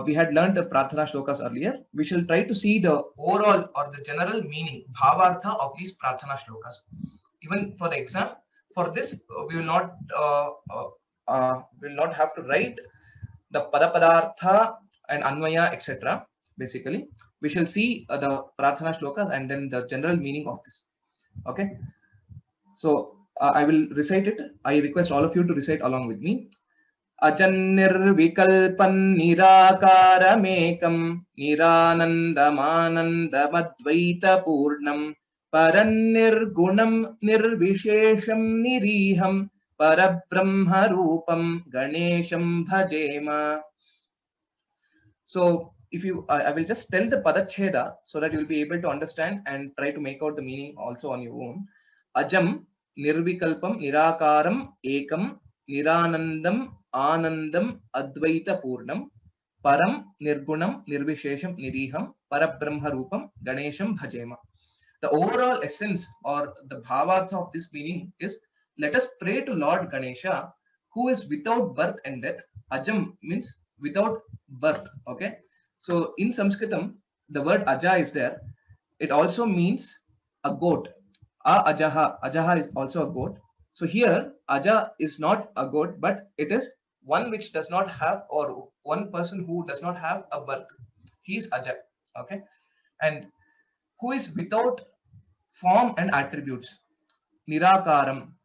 we had learned the Prarthana shlokas earlier. We shall try to see the overall or the general meaning, bhavartha of these Prarthana shlokas. Even for the exam, for this, we will not have to write the Padapadartha and Anvaya, etc. Basically, we shall see the Prarthana shlokas and then the general meaning of this. Okay. So I will recite it. I request all of you to recite along with me. अजन्निर्विकल्पं निराकारमेकं निरानन्दमानन्दमद्वैतपूर्णं परन्निर्गुणं निर्विशेषं निरीहं परब्रह्मरूपं गणेशं भजेम. So if you I will just tell the padacheda so that you will be able to understand and try to make out the meaning also on your own. Ajam nirvikalpam nirakaram ekam niranandam anandam advaita purnam param nirgunam nirvishesham niriham parabrahma rupam ganesham bhajema. The overall essence or the bhavartha of this meaning is, let us pray to Lord Ganesha, who is without birth and death. Ajam means without birth. Okay, so in Sanskritam the word aja is there. It also means a goat. Ajaha is also a goat. So here aja is not a goat, but it is one which does not have, or one person who does not have a birth. He is aja. Okay, and who is without form and attributes, nirakaram.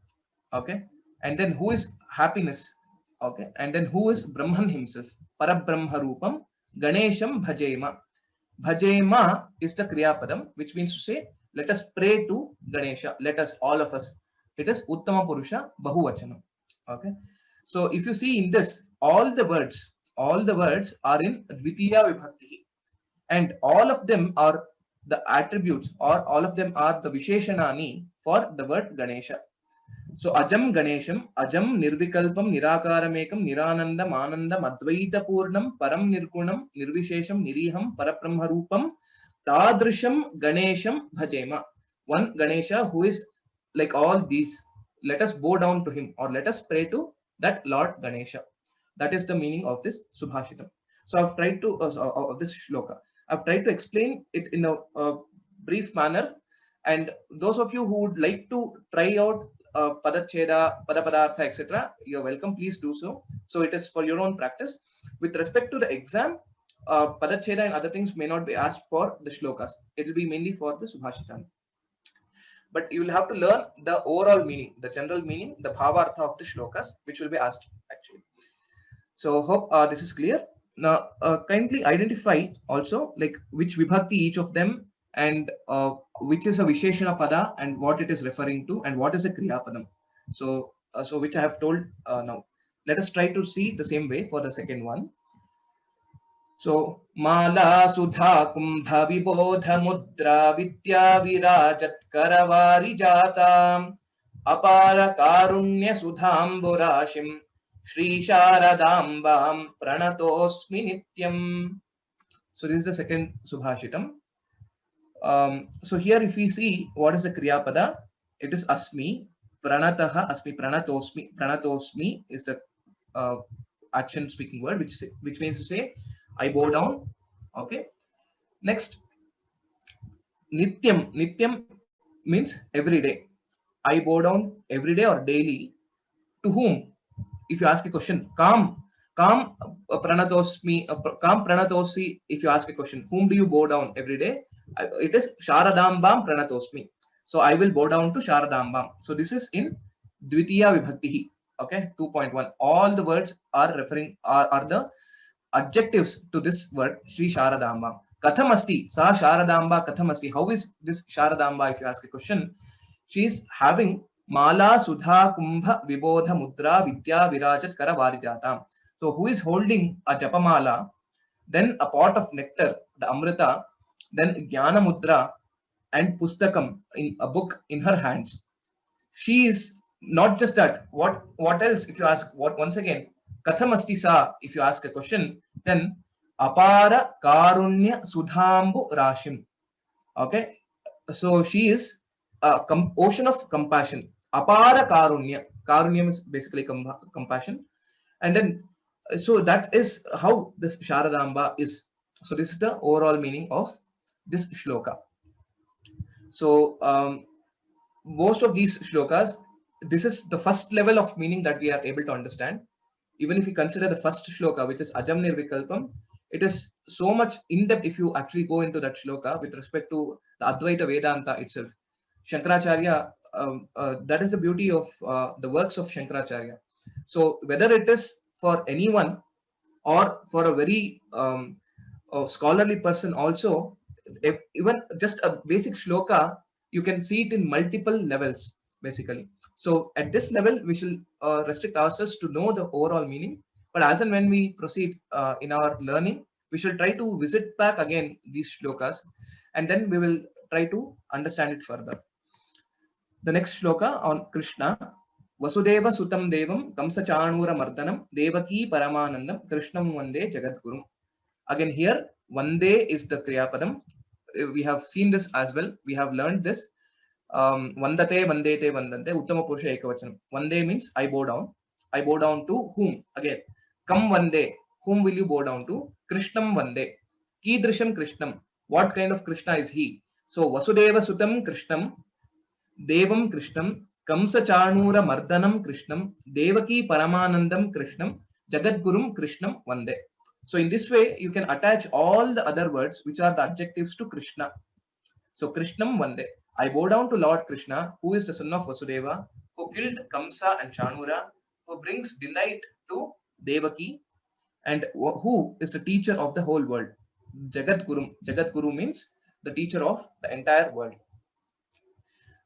Okay, and then who is happiness. Okay, and then who is Brahman himself, parabrahma rupam ganesham bhajema. Bhajema is the kriya padam, which means to say let us pray to Ganesha. Let us, all of us. It is uttama purusha bahuvachanam. Okay, so if you see in this, all the words are in dvitiya vibhakti, and all of them are the attributes, or all of them are the visheshanani for the word Ganesha. So ajam ganesham, ajam nirvikalpam nirakaramekam niranandam anandam advaita purnam param nirgunam nirvishesham niriham parabrahma rupam tadrisham ganesham bhajema. One Ganesha who is like all these. Let us bow down to him, or let us pray to that Lord Ganesha. That is the meaning of this subhashitam. So I've tried to of this shloka, I've tried to explain it in a brief manner, and those of you who would like to try out padacheda, padapadartha, etc., you're welcome. Please do so. So it is for your own practice. With respect to the exam, padacheda and other things may not be asked for the shlokas. It will be mainly for the subhashitam. But you will have to learn the overall meaning, the general meaning, the bhavartha of the shlokas, which will be asked actually. So hope this is clear. Now kindly identify also like which vibhakti each of them, and which is a visheshana pada and what it is referring to, and what is a kriya padam. So which I have told now. Let us try to see the same way for the second one. So mala sudha kumbha vibodha mudra vidya virajat karavari jatam apara karunya sudhamburashim Shri Sharadambam Pranatosmi Nityam. So this is the second subhashitam. So here if we see what is the kriya pada, it is asmi, pranataha asmi, pranatosmi. Pranatosmi is the action speaking word, which means to say I bow down. Okay. Next, nityam. Nityam means every day. I bow down every day or daily. To whom? If you ask a question, kam pranatosmi, kam pranatosi. If you ask a question, whom do you bow down every day? It is Sharadambam pranatosmi. So I will bow down to Sharadambam. So this is in dvitiya vibhakti. Okay, 2.1. All the words are referring are the adjectives to this word Shri Sharadambam. Katham asti sa Sharadamba katham asti. How is this Sharadamba? If you ask a question, she is having Mala Sudha Kumbha Vibodha Mudra Vidya Virajat Karavarijata. So who is holding a Japamala, then a pot of nectar, the Amrita, then Jnana Mudra and Pustakam, in a book in her hands. She is not just that. What else? If you ask, what once again, Katham Asti Sa, if you ask a question, then Apara Karunya Sudhambu Rashim. Okay. So she is a ocean of compassion. Apara karunya. Karunyam is basically compassion. And then So that is how this Sharadamba is. So this is the overall meaning of this shloka. So most of these shlokas, this is the first level of meaning that we are able to understand. Even if you consider the first shloka, which is Ajam Nirvikalpam, it is so much in depth if you actually go into that shloka with respect to the Advaita Vedanta itself. Shankaracharya, that is the beauty of the works of Shankaracharya. So whether it is for anyone or for a very scholarly person also, if even just a basic shloka, you can see it in multiple levels basically. So at this level we shall restrict ourselves to know the overall meaning, but as and when we proceed in our learning, we shall try to visit back again these shlokas, and then we will try to understand it further. The next shloka on Krishna. Vasudeva Sutam Devam Kamsa Chanura Mardanam Devaki Paramanandam Krishnam Vande Jagadgurum. Again here, Vande is the Kriyapadam. We have seen this as well. We have learned this. Vandate, Vandete, Vandante, Uttama Purusha Ekavachanam. Vande means I bow down. I bow down to whom? Again, Kam Vande. Whom will you bow down to? Krishnam Vande. Kidrisham Krishnam. What kind of Krishna is he? So Vasudeva Sutam Krishnam, Devam Krishnam, Kamsa Chanura Mardanam Krishnam, Devaki Paramanandam Krishnam, Jagadgurum Krishnam Vande. So in this way, you can attach all the other words which are the adjectives to Krishna. So Krishnam Vande. I bow down to Lord Krishna, who is the son of Vasudeva, who killed Kamsa and Chanura, who brings delight to Devaki, and who is the teacher of the whole world. Jagadguru. Jagadguru means the teacher of the entire world.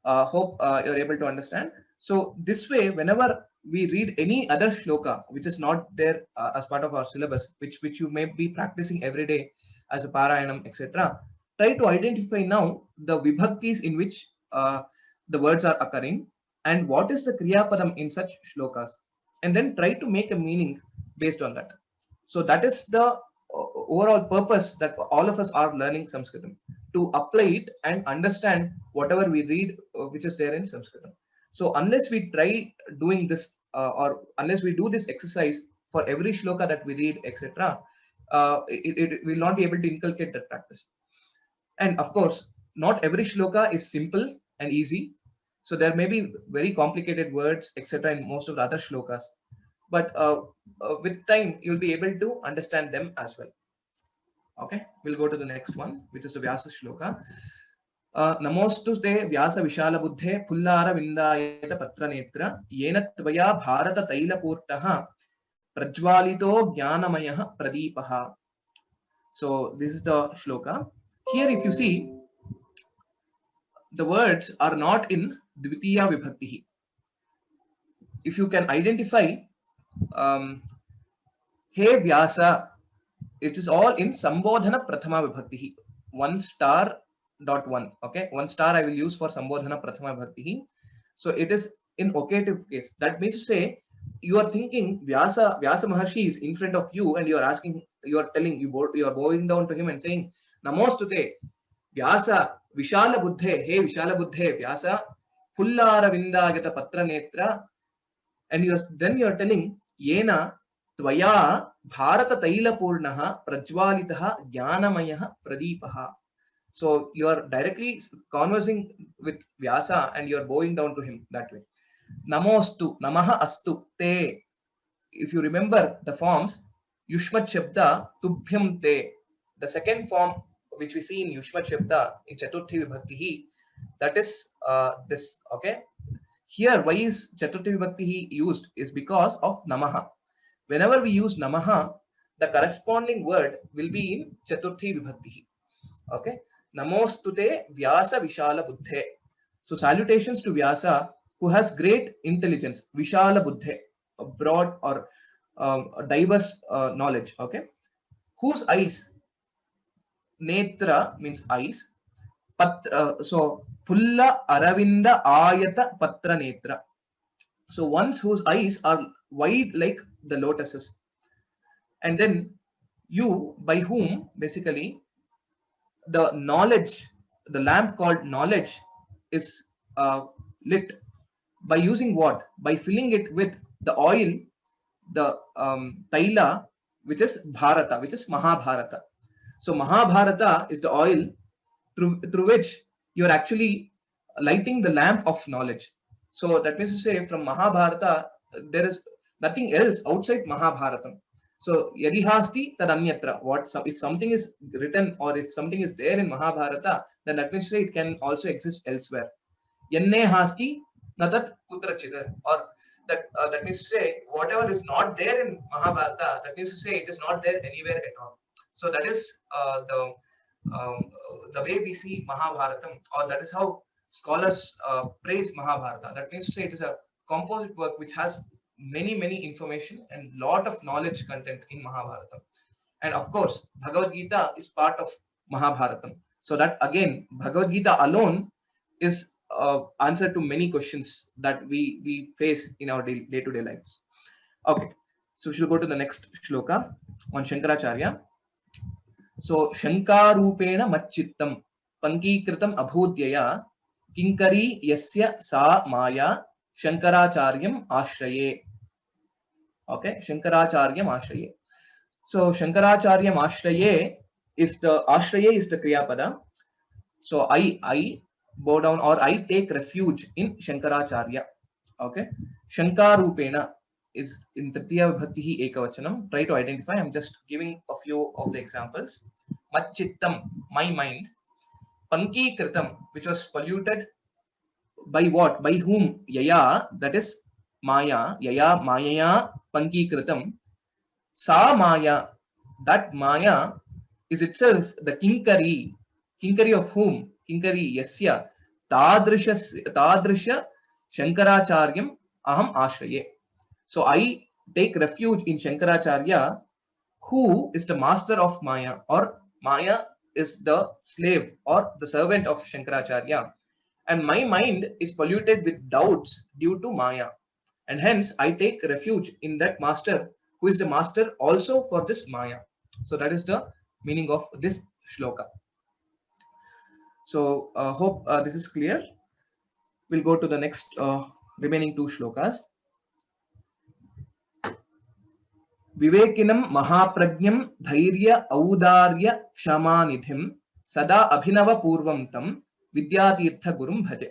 Hope you're able to understand. So this way, whenever we read any other shloka which is not there as part of our syllabus, which you may be practicing every day as a parayanam, etc., try to identify now the vibhaktis in which the words are occurring and what is the kriya padam in such shlokas, and then try to make a meaning based on that. So that is the overall purpose that all of us are learning Sanskritam, to apply it and understand whatever we read which is there in Sanskritam. So unless we try doing this or unless we do this exercise for every shloka that we read, etc., it will not be able to inculcate that practice. And of course, not every shloka is simple and easy. So there may be very complicated words, etc., in most of the other shlokas. But with time, you'll be able to understand them as well. Okay, we'll go to the next one, which is the Vyasa shloka. Namostu te Vyasa Vishala Buddhe Pullara Vindayata Patra Netra Yena Tvaya Bharata Taila Purtaha Prajwalito Jnanamayaha Pradipaha. So this is the shloka. Here, if you see, the words are not in Dvitiya Vibhakti. If you can identify, Hey Vyasa, it is all in Sambodhana Prathama Vibhakti. 1*1. Okay, 1 star I will use for Sambodhana Prathama Vibhakti. So it is in occative case. That means to say, you are thinking Vyasa Maharshi is in front of you, and you are asking, you are telling, you are bowing down to him and saying, Namostute, Vyasa, Vishala Buddhe, hey Vishala Buddhe, Vyasa, Pullara Vindagata Patra Netra, and then you are telling, Yena Tvaya Bharata Taila Purnaha Prajwalitaha Jnanamayaha Pradipaha. So you are directly conversing with Vyasa and you are bowing down to him that way. Namostu, Namaha Astu, Te. If you remember the forms, Yushmat Shabda, Tubhyam Te. The second form which we see in Yushmat Shabda in Chaturthi Vibhakti, that is this. Okay. Here, why is Chaturthi Vibhakti used is because of Namaha. Whenever we use Namaha, the corresponding word will be in Chaturthi Vibhakti. Okay. Namostute Vyasa Vishala Buddhe. So salutations to Vyasa, who has great intelligence. Vishala Buddhe, a broad or diverse knowledge. Okay. Whose eyes? Netra means eyes. So Pulla Aravinda Ayata Patra Netra. So ones whose eyes are wide like the lotuses. And then you, by whom basically the knowledge, the lamp called knowledge is lit by using what? By filling it with the oil the taila, which is Bharata, which is Mahabharata. So Mahabharata is the oil through which you are actually lighting the lamp of knowledge. So that means to say, from Mahabharata, there is nothing else outside Mahabharatam. So yadi hasti tad anyatra. If something is written or if something is there in Mahabharata, then that means to say it can also exist elsewhere. Yanne hasti natat kutrachita, or that means to say whatever is not there in Mahabharata, that means to say it is not there anywhere at all. So that is um, the way we see Mahabharatam, or that is how scholars praise Mahabharata. That means to say it is a composite work which has many information and lot of knowledge content in Mahabharata. And of course, Bhagavad Gita is part of Mahabharatam. So that again, Bhagavad Gita alone is answer to many questions that we face in our day-to-day lives. Okay, so we should go to the next shloka on Shankaracharya. So Shankarupena Machittam Pankikritam Abhudyaya Kinkari Yasya Sa Maya Shankaracharyam Ashraye. Okay, Shankaracharyam Ashraye. So Shankaracharyam Ashraye is the Kriya Pada. So I bow down or I take refuge in Shankaracharya. Okay, Shankarupena is in Tritiya Vibhakti Ekavachanam. Try to identify. I'm just giving a few of the examples. Machittam, my mind. Panki Kritam, which was polluted by what? By whom? Yaya, that is Maya. Yaya, Mayaya, Panki Kritam. Sa Maya, that Maya is itself the Kinkari. Kinkari of whom? Kinkari Yasya. Tadrisha Shankaracharyam Aham Ashraye. So I take refuge in Shankaracharya, who is the master of Maya, or Maya is the slave or the servant of Shankaracharya. And my mind is polluted with doubts due to Maya. And hence I take refuge in that master, who is the master also for this Maya. So that is the meaning of this shloka. So hope this is clear. We'll go to the next remaining two shlokas. Vivekinam Mahaprajnam Dhairya Audarya Kshamanidhim Sada Abhinava Purvam Tam Vidyatirtha Gurum Bhaje.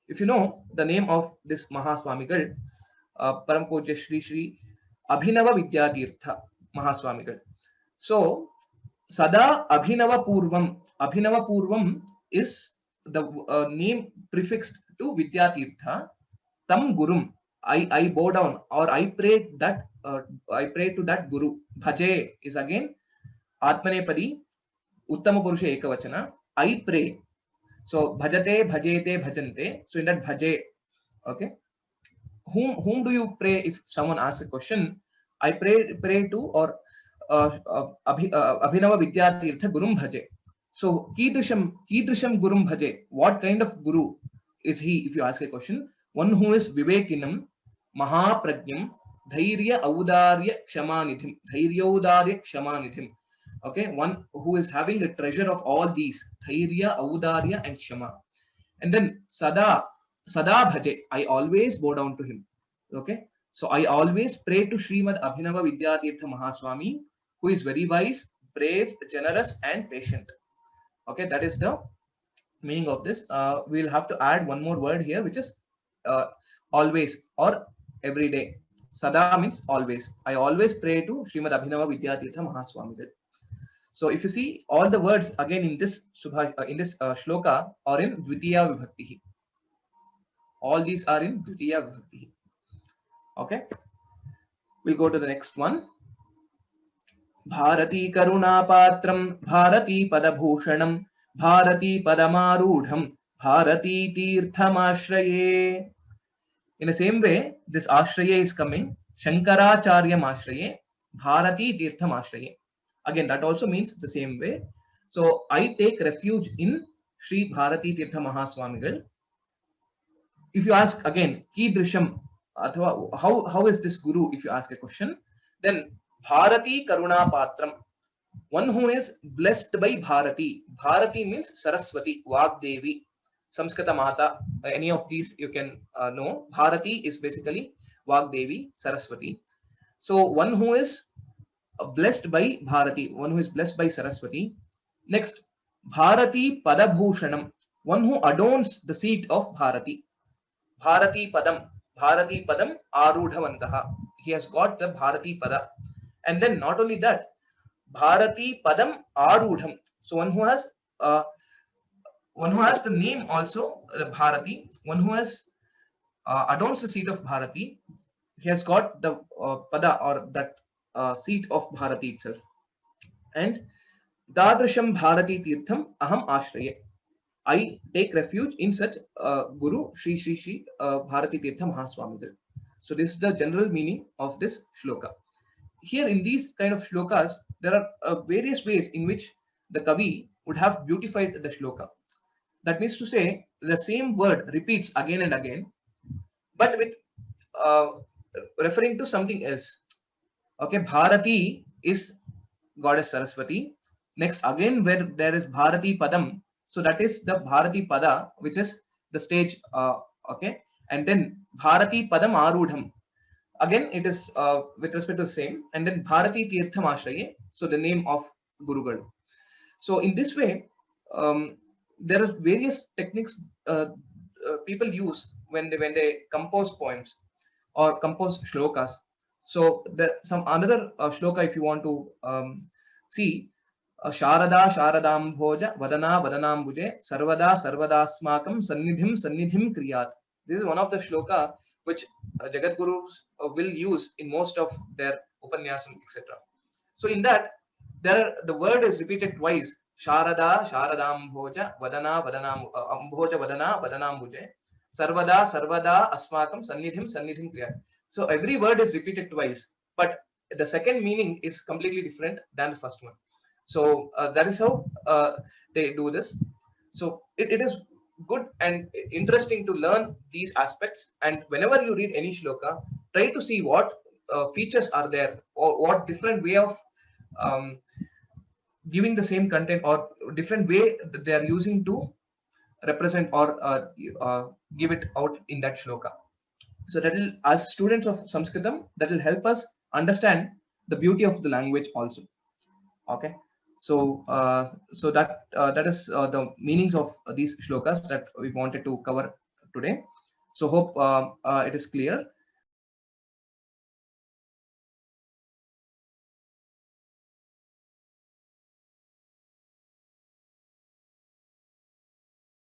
If you know the name of this Mahaswamigal, Param Pujya Shri Abhinava Vidyatirtha Mahaswamigal. So Sada Abhinava Purvam is the name prefixed to Vidyatirtha. Tam Gurum, I bow down or I pray to that Guru. Bhaje is again Atmanepadi, Uttama Purusha Ekavachana. I pray. So bhajate, bhajete, bhajante. So in that bhaje, okay. Whom do you pray? If someone asks a question, I pray to or Abhinava Vidyatirtha Gurum Bhaje. So Kidrisham Gurum Bhaje. What kind of Guru is he? If you ask a question, one who is Vivekinam, Mahaprajnam, Dhairya Audarya Kshamanidhim. Dhairya Kshamanidhim. Okay, one who is having a treasure of all these, Dhairya, Audarya, and Kshama. And then Sada Bhaje, I always bow down to him. Okay, so I always pray to Srimad Abhinava Vidyatirtha Mahaswami, who is very wise, brave, generous, and patient. Okay, that is the meaning of this. We'll have to add one more word here, which is always or every day. Sada means always. I always pray to Srimad Abhinava Vidyatirtha Mahaswami. So if you see, all the words again in this shloka are in Dvitiya Vibhakti. All these are in Dvitiya Vibhakti. Okay, we'll go to the next one. Bharati Karuna Patram, Bharati Padabhushanam, Bharati Padamarudham, Bharati Tirtham Ashraye. In the same way, this Ashraye is coming. Shankaracharya Ashraye, Bharati Tirtham Ashraye. Again, that also means the same way. So I take refuge in Sri Bharati Tirtha Mahaswamigal. If you ask again, Kidrisham, how is this Guru? If you ask a question, then Bharati Karuna Patram, one who is blessed by Bharati. Bharati means Saraswati, Vagdevi, Samskrita Mata. Any of these you can know. Bharati is basically Vagdevi, Saraswati. So one who is blessed by Bharati, one who is blessed by Saraswati. Next, Bharati Padabhushanam, one who adorns the seat of Bharati. Bharati Padam, Bharati Padam Arudhavantaha. He has got the Bharati Pada. And then not only that, Bharati Padam Arudham. So uh, one who has the name also, Bharati, one who has adorns the seat of Bharati. He has got the pada or that seat of Bharati itself. And Dadrasham Bharati Tirtham Aham Ashraye. I take refuge in such Guru Sri Sri Sri Bharati Tirtha Mahaswamidar. So this is the general meaning of this shloka. Here in these kind of shlokas, there are various ways in which the Kavi would have beautified the shloka. That means to say, the same word repeats again and again, but with uh, referring to something else. Okay, Bharati is goddess Saraswati. Next, again, where there is Bharati Padam, so that is the Bharati Pada, which is the stage. Okay, and then Bharati Padam Arudham. Again, it is with respect to the same, and then Bharati Tirtham Ashraye, so the name of Gurugal. So in this way, there are various techniques people use when they compose poems or compose shlokas. So some another shloka, if you want to see, Sharada Sharadam Bhoja Vadana Vadanambuje Sarvada Sarvadasmakam Sannidhim Sannidhim Kriyat. This is one of the shloka which Jagat Gurus will use in most of their Upanyasam, etc. So in that, the word is repeated twice. Sharada Sharadam Bhoja Vadana Vadanam Bhoja Vadana Vadanambuje Sarvada Sarvada Asmakam Sannidhim Sannidhim Kriyat. So every word is repeated twice, but the second meaning is completely different than the first one. So that is how they do this. So it is good and interesting to learn these aspects. And whenever you read any shloka, try to see what features are there, or what different way of um, giving the same content, or different way that they are using to represent or give it out in that shloka. So that will, as students of Sanskritam, that will help us understand the beauty of the language also. Okay, so that is the meanings of these shlokas that we wanted to cover today. So hope it is clear.